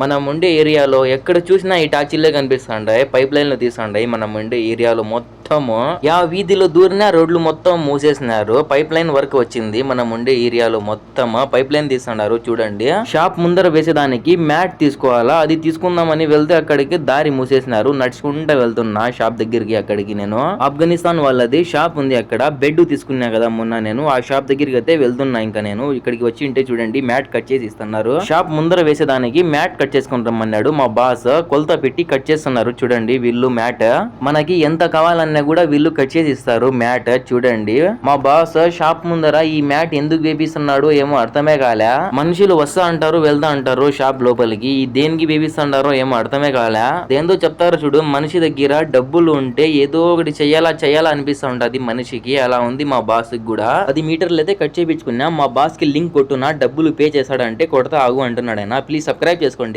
మనం ఉండే ఏరియాలో ఎక్కడ చూసినా ఈ టార్చిల్లే కనిపిస్తాండాయి. పైప్ లైన్‌లు తీస్తాండాయి. మనం ఉండే ఏరియాలో మొత్తము. వీధిలో దూరినా రోడ్లు మొత్తం మూసేసినారు. పైప్ లైన్ వర్క్ వచ్చింది. మనం ఉండే ఏరియాలో మొత్తం పైప్ లైన్ తీస్తాండారు చూడండి. షాప్ ముందర వేసేదానికి మ్యాట్ తీసుకోవాలా. అది తీసుకుందామని వెళ్తే అక్కడికి దారి మూసేసినారు. నడుచుకుంటా వెళ్తున్నా షాప్ దగ్గరికి అక్కడికి నేను. ఆఫ్ఘనిస్తాన్ వాళ్ళది షాప్ ఉంది అక్కడ. బెడ్ తీసుకున్నా కదా మొన్న నేను. ఆ షాప్ దగ్గరికి అయితే వెళ్తున్నా ఇంకా నేను. ఇక్కడికి వచ్చి ఉంటే చూడండి మ్యాట్ కట్ చేసి ఇస్తున్నారు. షాప్ ముందర వేసేదానికి మ్యాట్ కట్ చేసుకుని రమ్మన్నాడు మా బాస్. కొలత పెట్టి కట్ చేస్తున్నారు చూడండి వీళ్ళు మ్యాట్. మనకి ఎంత కావాలన్నా కూడా వీళ్ళు కట్ చేసి ఇస్తారు మ్యాట్ చూడండి. మా బాస్ షాప్ ముందర ఈ మ్యాట్ ఎందుకు వేపిస్తున్నాడు ఏమో అర్థమే కాలే. మనుషులు వస్తా అంటారు వెళ్తా అంటారు షాప్ లోపలికి. దేనికి వేపిస్తున్నారో ఏమో అర్థమే కాలే. ఏందో చెప్తారు చూడు, మనిషి దగ్గర డబ్బులు ఉంటే ఏదో ఒకటి చెయ్యాలా అనిపిస్తా ఉంటది మనిషికి. అలా ఉంది మా బాస్ కి కూడా. 10 మీటర్లు అయితే కట్ చేయించుకున్నా. మా బాస్ కి లింక్ కొట్టున్నా, డబ్బులు పే చేశాడంటే కొడతా ఆగు అంటున్నాడు ఆయన. ప్లీజ్ సబ్స్క్రైబ్ చేసుకోండి.